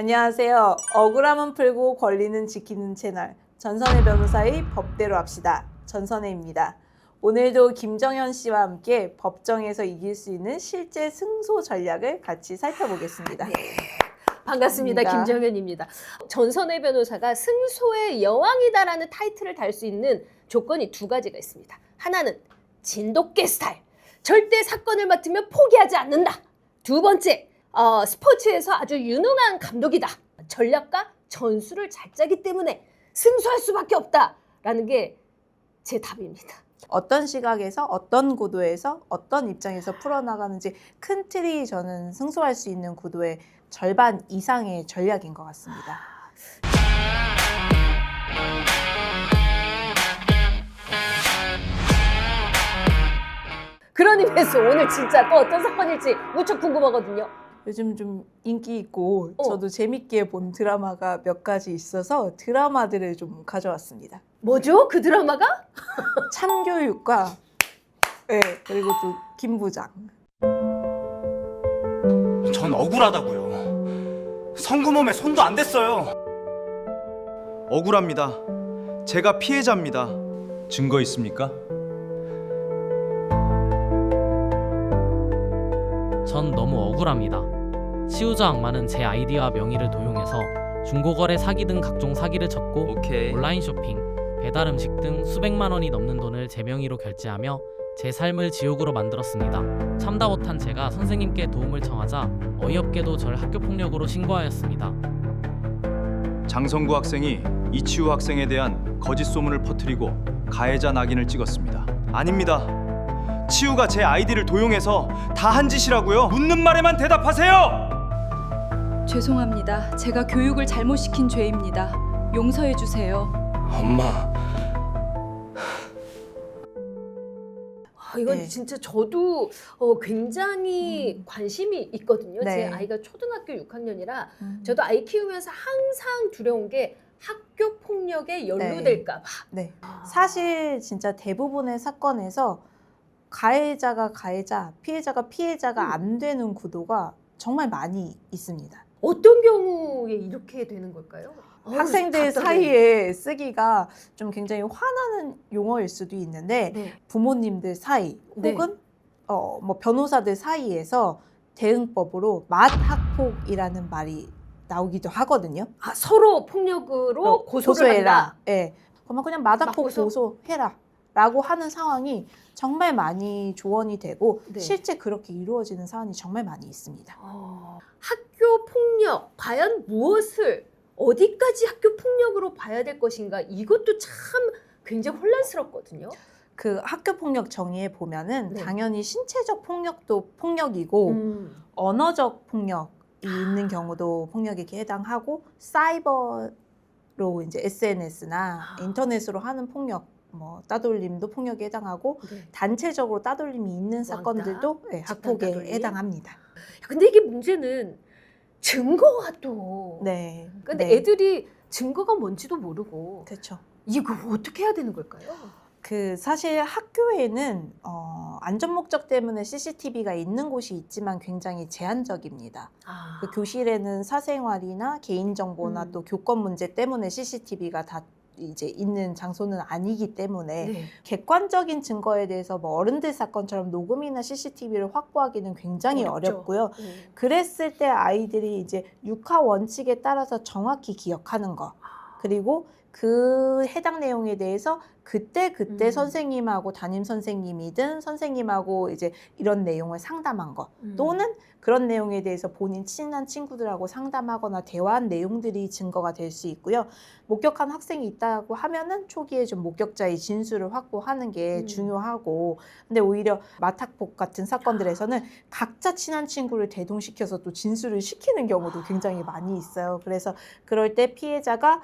안녕하세요. 억울함은 풀고 권리는 지키는 채널 전선의 변호사의 법대로 합시다. 전선혜입니다. 오늘도 김정현 씨와 함께 법정에서 이길 수 있는 실제 승소 전략을 같이 살펴보겠습니다. 네. 반갑습니다. 반갑습니다. 김정현입니다. 전선혜 변호사가 승소의 여왕이다라는 타이틀을 달 수 있는 조건이 두 가지가 있습니다. 하나는 진돗개 스타일. 절대 사건을 맡으면 포기하지 않는다. 두 번째, 스포츠에서 아주 유능한 감독이다. 전략과 전술을 잘 짜기 때문에 승소할 수밖에 없다라는 게 제 답입니다. 어떤 시각에서 어떤 구도에서 어떤 입장에서 풀어나가는지 큰 틀이 저는 승소할 수 있는 구도의 절반 이상의 전략인 것 같습니다. 그런 의미에서 오늘 진짜 또 어떤 사건일지 무척 궁금하거든요. 요즘 좀 인기 있고 어. 저도 재밌게 본 드라마가 몇 가지 있어서 드라마들을 좀 가져왔습니다. 뭐죠? 그 드라마가? 참교육과 네, 그리고 또 김부장. 전 억울하다고요. 성구몸에 손도 안 댔어요. 억울합니다. 제가 피해자입니다. 증거 있습니까? 전 너무 억울합니다. 치우자 악마는 제 아이디와 명의를 도용해서 중고거래 사기 등 각종 사기를 쳤고 오케이. 온라인 쇼핑, 배달 음식 등 수백만 원이 넘는 돈을 제 명의로 결제하며 제 삶을 지옥으로 만들었습니다. 참다 못한 제가 선생님께 도움을 청하자 어이없게도 절 학교폭력으로 신고하였습니다. 장성구 학생이 이치우 학생에 대한 거짓 소문을 퍼뜨리고 가해자 낙인을 찍었습니다. 아닙니다. 치우가 제 아이디를 도용해서 다 한 짓이라고요. 묻는 말에만 대답하세요. 죄송합니다. 제가 교육을 잘못 시킨 죄입니다. 용서해 주세요. 엄마, 이건 네. 진짜 저도 굉장히 관심이 있거든요. 네. 제 아이가 초등학교 6학년이라 저도 아이 키우면서 항상 두려운 게 학교 폭력에 연루될까 봐. 네. 사실 진짜 대부분의 사건에서 가해자가 가해자, 피해자가 피해자가 안 되는 구도가 정말 많이 있습니다. 어떤 경우에 이렇게 되는 걸까요? 학생들 답답해. 사이에 쓰기가 좀 굉장히 화나는 용어일 수도 있는데 네. 부모님들 사이 네. 혹은 뭐 변호사들 사이에서 대응법으로 맞학폭이라는 말이 나오기도 하거든요. 서로 폭력으로 고소를 고소해라. 한다. 예. 그러면 그냥 맞학폭 맞고소? 고소해라. 라고 하는 상황이 정말 많이 조언이 되고 네. 실제 그렇게 이루어지는 사안이 정말 많이 있습니다. 학교 폭력 과연 무엇을 어디까지 학교 폭력으로 봐야 될 것인가 이것도 참 굉장히 혼란스럽거든요. 그 학교 폭력 정의에 보면은 네. 당연히 신체적 폭력도 폭력이고 언어적 폭력이 있는 경우도 폭력에 해당하고 사이버로 이제 SNS나 인터넷으로 하는 폭력 뭐 따돌림도 폭력에 해당하고 네. 단체적으로 따돌림이 있는 왕따, 사건들도 네, 집단 학폭에 따돌림. 해당합니다. 근데 이게 문제는 증거가 또. 네. 근데 네. 애들이 증거가 뭔지도 모르고 그렇죠. 이거 어떻게 해야 되는 걸까요? 그 사실 학교에는 안전 목적 때문에 CCTV가 있는 곳이 있지만 굉장히 제한적입니다. 그 교실에는 사생활이나 개인정보나 또 교권 문제 때문에 CCTV가 다 이제 있는 장소는 아니기 때문에 네. 객관적인 증거에 대해서 뭐 어른들 사건처럼 녹음이나 CCTV를 확보하기는 굉장히 어렵죠. 어렵고요. 그랬을 때 아이들이 이제 육하 원칙에 따라서 정확히 기억하는 거 그리고 그 해당 내용에 대해서 그때 선생님하고 담임 선생님이든 선생님하고 이제 이런 내용을 상담한 거 또는 그런 내용에 대해서 본인 친한 친구들하고 상담하거나 대화한 내용들이 증거가 될 수 있고요. 목격한 학생이 있다고 하면은 초기에 좀 목격자의 진술을 확보하는 게 중요하고 근데 오히려 맞학폭 같은 사건들에서는 각자 친한 친구를 대동시켜서 또 진술을 시키는 경우도 굉장히 많이 있어요. 그래서 그럴 때 피해자가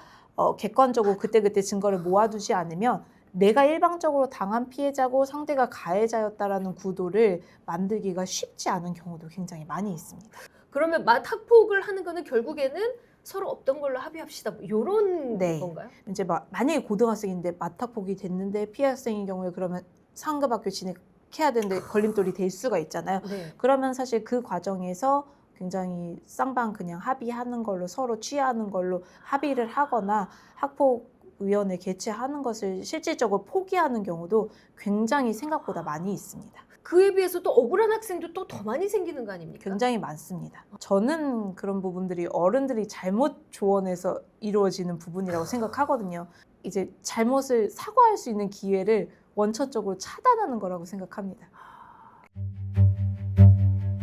객관적으로 그때그때 증거를 모아두지 않으면 내가 일방적으로 당한 피해자고 상대가 가해자였다라는 구도를 만들기가 쉽지 않은 경우도 굉장히 많이 있습니다. 그러면 맞학폭을 하는 거는 결국에는 서로 없던 걸로 합의합시다. 뭐 이런 네. 건가요? 이제 만약에 고등학생인데 맞학폭이 됐는데 피해 학생인 경우에 그러면 상급 학교 진학해야 되는데 걸림돌이 될 수가 있잖아요. 네. 그러면 사실 그 과정에서 굉장히 쌍방 그냥 합의하는 걸로 서로 취하는 걸로 합의를 하거나 학폭위원회 개최하는 것을 실질적으로 포기하는 경우도 굉장히 생각보다 많이 있습니다. 그에 비해서 또 억울한 학생도 또 더 많이 생기는 거 아닙니까? 굉장히 많습니다. 저는 그런 부분들이 어른들이 잘못 조언해서 이루어지는 부분이라고 생각하거든요. 이제 잘못을 사과할 수 있는 기회를 원천적으로 차단하는 거라고 생각합니다.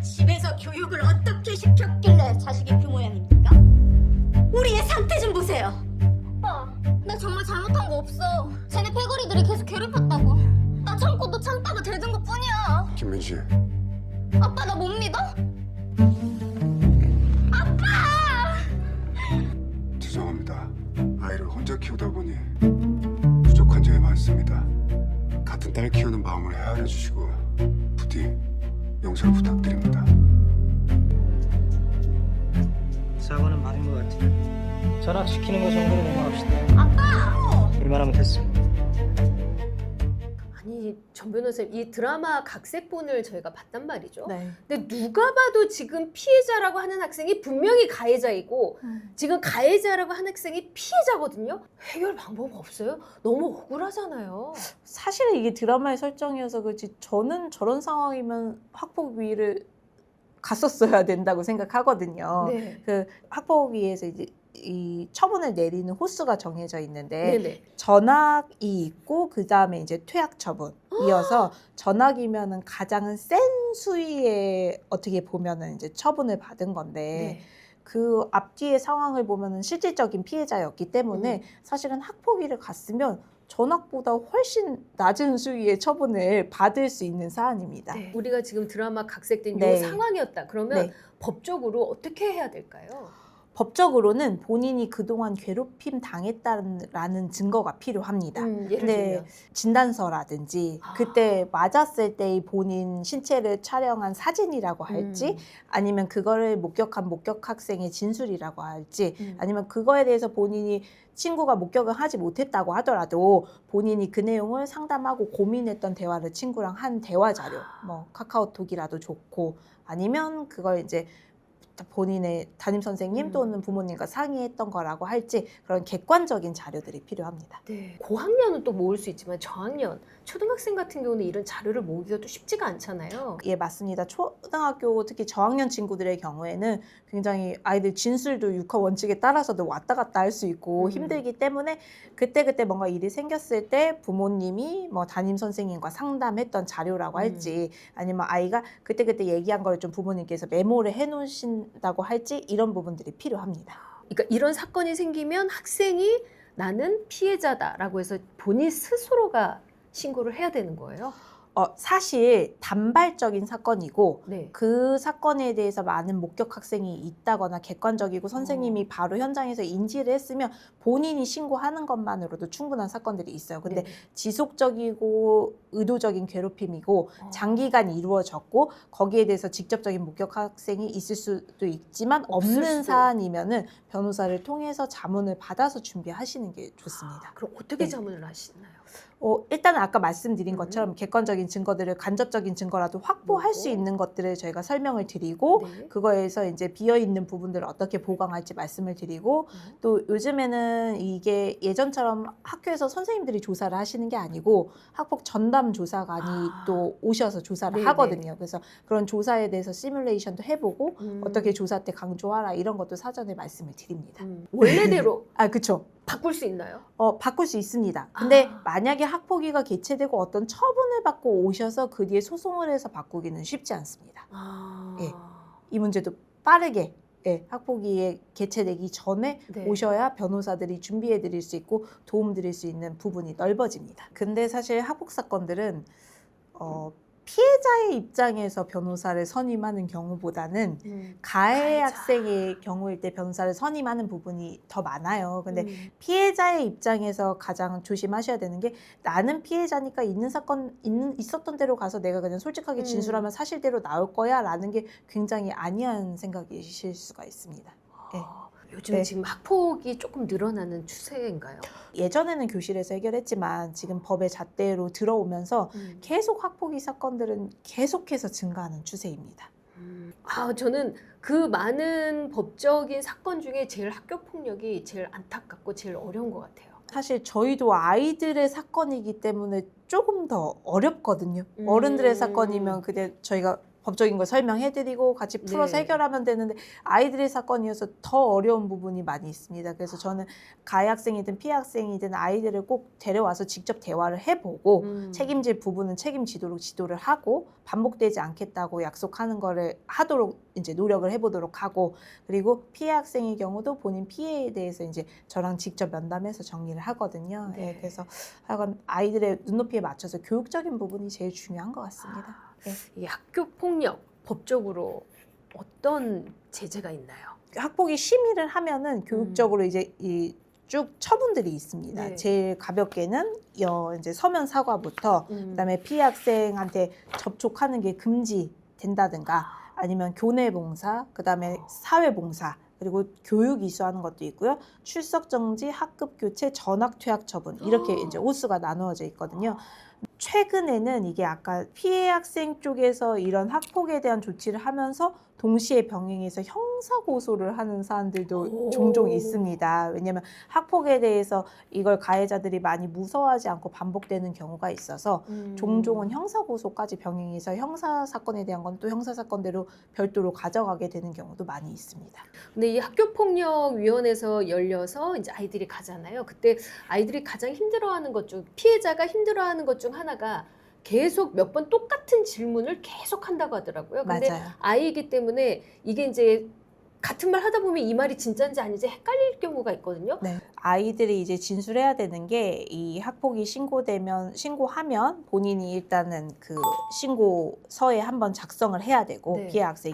집에서 교육을 어떻게 시켰길래 자식이 그 모양입니까? 우리의 상태 좀 보세요. 오빠, 나 정말 잘못한 거 없어. 쟤네 패거리들이 계속 괴롭혔다고. 나 참고 또 참다가 대든 것 뿐이야. 김민지, 아빠 나 못 믿어? 죄송합니다. 아이를 혼자 키우다 보니 부족한 점이 많습니다. 같은 딸 키우는 마음을 헤아려 주시고 부디 용서를 부탁드립니다. 사과는 받은 것 같아. 전학시키는 거 정도로 넘어갑시다. 아빠! 일만 하면 됐어. 아니 전 변호사님 이 드라마 각색본을 저희가 봤단 말이죠. 네. 근데 누가 봐도 지금 피해자라고 하는 학생이 분명히 가해자이고 지금 가해자라고 하는 학생이 피해자거든요. 해결 방법 없어요? 너무 억울하잖아요. 사실은 이게 드라마의 설정이어서 그렇지 저는 저런 상황이면 학폭위를 갔었어야 된다고 생각하거든요. 네. 그 학폭위에서 이제 이 처분을 내리는 호수가 정해져 있는데 네네. 전학이 있고 그 다음에 이제 퇴학 처분이어서 전학이면은 가장 센 수위의 어떻게 보면은 이제 처분을 받은 건데 네. 그 앞뒤의 상황을 보면은 실질적인 피해자였기 때문에 사실은 학폭위를 갔으면 전학보다 훨씬 낮은 수위의 처분을 받을 수 있는 사안입니다. 네. 우리가 지금 드라마 각색된 네. 이 상황이었다. 그러면 네. 법적으로 어떻게 해야 될까요? 법적으로는 본인이 그동안 괴롭힘 당했다라는 증거가 필요합니다. 예를 근데 들면 진단서라든지 그때 맞았을 때의 본인 신체를 촬영한 사진이라고 할지 아니면 그거를 목격한 목격 학생의 진술이라고 할지 아니면 그거에 대해서 본인이 친구가 목격을 하지 못했다고 하더라도 본인이 그 내용을 상담하고 고민했던 대화를 친구랑 한 대화 자료 뭐 카카오톡이라도 좋고 아니면 그걸 이제 본인의 담임 선생님 또는 부모님과 상의했던 거라고 할지 그런 객관적인 자료들이 필요합니다. 네. 고학년은 또 모을 수 있지만 저학년, 초등학생 같은 경우는 이런 자료를 모으기가 또 쉽지가 않잖아요. 예, 맞습니다. 초등학교 특히 저학년 친구들의 경우에는 굉장히 아이들 진술도 육하 원칙에 따라서도 왔다 갔다 할 수 있고 힘들기 때문에 그때그때 뭔가 일이 생겼을 때 부모님이 뭐 담임 선생님과 상담했던 자료라고 할지 아니면 아이가 그때그때 얘기한 걸 좀 부모님께서 메모를 해놓으신다고 할지 이런 부분들이 필요합니다. 그러니까 이런 사건이 생기면 학생이 나는 피해자다라고 해서 본인 스스로가 신고를 해야 되는 거예요? 사실 단발적인 사건이고 네. 그 사건에 대해서 많은 목격 학생이 있다거나 객관적이고 선생님이 바로 현장에서 인지를 했으면 본인이 신고하는 것만으로도 충분한 사건들이 있어요. 근데 네. 지속적이고 의도적인 괴롭힘이고 장기간 이루어졌고 거기에 대해서 직접적인 목격 학생이 있을 수도 있지만 없을 없는 수도. 사안이면은 변호사를 통해서 자문을 받아서 준비하시는 게 좋습니다. 그럼 어떻게 네. 자문을 하시나요? 일단은 아까 말씀드린 것처럼 객관적인 증거들을 간접적인 증거라도 확보할 수 있는 것들을 저희가 설명을 드리고 네. 그거에서 이제 비어있는 부분들을 어떻게 보강할지 말씀을 드리고 또 요즘에는 이게 예전처럼 학교에서 선생님들이 조사를 하시는 게 아니고 학폭 전담 조사관이 또 오셔서 조사를 네네. 하거든요. 그래서 그런 조사에 대해서 시뮬레이션도 해보고 어떻게 조사 때 강조하라 이런 것도 사전에 말씀을 드립니다. 원래대로 그쵸. 바꿀 수 있나요? 바꿀 수 있습니다. 근데 만약에 학폭위가 개최되고 어떤 처분을 받고 오셔서 그 뒤에 소송을 해서 바꾸기는 쉽지 않습니다. 예. 이 문제도 빠르게 학폭위에 개최되기 전에 네. 오셔야 변호사들이 준비해 드릴 수 있고 도움 드릴 수 있는 부분이 넓어집니다. 근데 사실 학폭 사건들은 피해자의 입장에서 변호사를 선임하는 경우보다는 가해 가해자. 학생의 경우일 때 변호사를 선임하는 부분이 더 많아요. 근데 피해자의 입장에서 가장 조심하셔야 되는 게 나는 피해자니까 있었던 대로 가서 내가 그냥 솔직하게 진술하면 사실대로 나올 거야 라는 게 굉장히 안이한 생각이실 수가 있습니다. 요즘 네. 지금 학폭이 조금 늘어나는 추세인가요? 예전에는 교실에서 해결했지만 지금 법의 잣대로 들어오면서 계속 학폭위 사건들은 계속해서 증가하는 추세입니다. 저는 그 많은 법적인 사건 중에 제일 학교 폭력이 제일 안타깝고 제일 어려운 것 같아요. 사실 저희도 아이들의 사건이기 때문에 조금 더 어렵거든요. 어른들의 사건이면 그때 저희가 법적인 걸 설명해드리고 같이 풀어서 네. 해결하면 되는데 아이들의 사건이어서 더 어려운 부분이 많이 있습니다. 그래서 저는 가해 학생이든 피해 학생이든 아이들을 꼭 데려와서 직접 대화를 해보고 책임질 부분은 책임지도록 지도를 하고 반복되지 않겠다고 약속하는 거를 하도록 이제 노력을 해보도록 하고, 그리고 피해 학생의 경우도 본인 피해에 대해서 이제 저랑 직접 면담해서 정리를 하거든요. 네. 예, 그래서 하여간 아이들의 눈높이에 맞춰서 교육적인 부분이 제일 중요한 것 같습니다. 네. 이 학교 폭력 법적으로 어떤 제재가 있나요? 학폭이 심의를 하면은 교육적으로 이제 이 쭉 처분들이 있습니다. 네. 제일 가볍게는 이제 서면 사과부터 그다음에 피해 학생한테 접촉하는 게 금지된다든가 아니면 교내 봉사, 그다음에 사회 봉사, 그리고 교육 이수하는 것도 있고요. 출석 정지, 학급 교체, 전학 퇴학 처분 이렇게 이제 호수가 나누어져 있거든요. 최근에는 이게 아까 피해 학생 쪽에서 이런 학폭에 대한 조치를 하면서 동시에 병행해서 형사 고소를 하는 사람들도 종종 있습니다. 왜냐하면 학폭에 대해서 이걸 가해자들이 많이 무서워하지 않고 반복되는 경우가 있어서 종종은 형사 고소까지 병행해서 형사 사건에 대한 건 또 형사 사건대로 별도로 가져가게 되는 경우도 많이 있습니다. 근데 이 학교폭력위원회에서 열려서 이제 아이들이 가잖아요. 그때 아이들이 가장 힘들어하는 것 중, 피해자가 힘들어하는 것 중 하나가 계속 몇 번 똑같은 질문을 계속 한다고 하더라고요. 근데 맞아요. 아이이기 때문에 이게 이제 같은 말 하다 보면 이 말이 진짜인지 아닌지 헷갈릴 경우가 있거든요. 네. 아이들이 이제 진술해야 되는 게 이 학폭이 신고하면 본인이 일단은 그 신고서에 한번 작성을 해야 되고 네. 피해 학생이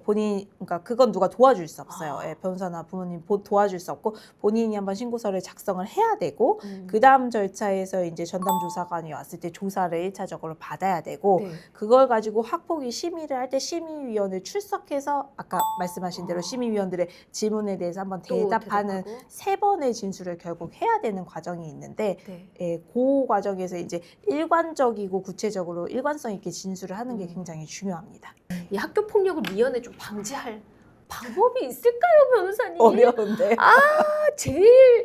본인이 그러니까 그건 누가 도와줄 수 없어요. 변호사나 부모님 도와줄 수 없고 본인이 한번 신고서를 작성을 해야 되고 그 다음 절차에서 이제 전담 조사관이 왔을 때 조사를 1차적으로 받아야 되고 네. 그걸 가지고 학폭위 심의를 할 때 심의위원회 출석해서 아까 말씀하신 대로 심의위원들의 질문에 대해서 한번 또 대답하는 대답하고. 3번의 진술을 결국 해야 되는 과정이 있는데 네. 그 과정에서 이제 일관적이고 구체적으로 일관성 있게 진술을 하는 게 굉장히 중요합니다. 이 학교폭력을 미연에 좀 방지할 방법이 있을까요, 변호사님? 어려운데. 제일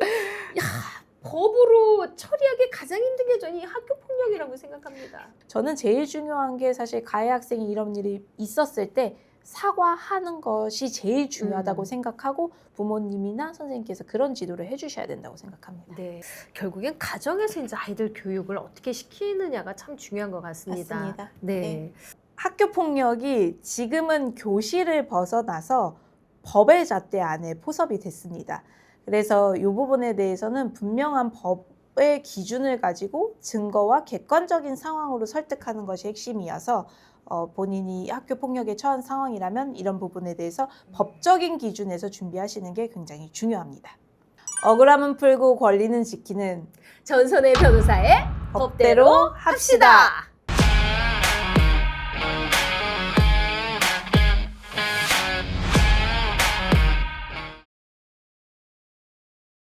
법으로 처리하기 가장 힘든 게 저는 이 학교폭력이라고 생각합니다. 저는 제일 중요한 게 사실 가해 학생이 이런 일이 있었을 때 사과하는 것이 제일 중요하다고 생각하고 부모님이나 선생님께서 그런 지도를 해주셔야 된다고 생각합니다. 네, 결국엔 가정에서 이제 아이들 교육을 어떻게 시키느냐가 참 중요한 것 같습니다. 맞습니다. 네. 네. 학교 폭력이 지금은 교실을 벗어나서 법의 잣대 안에 포섭이 됐습니다. 그래서 이 부분에 대해서는 분명한 법의 기준을 가지고 증거와 객관적인 상황으로 설득하는 것이 핵심이어서 본인이 학교 폭력에 처한 상황이라면 이런 부분에 대해서 법적인 기준에서 준비하시는 게 굉장히 중요합니다. 억울함은 풀고 권리는 지키는 전선의 변호사의 법대로 합시다.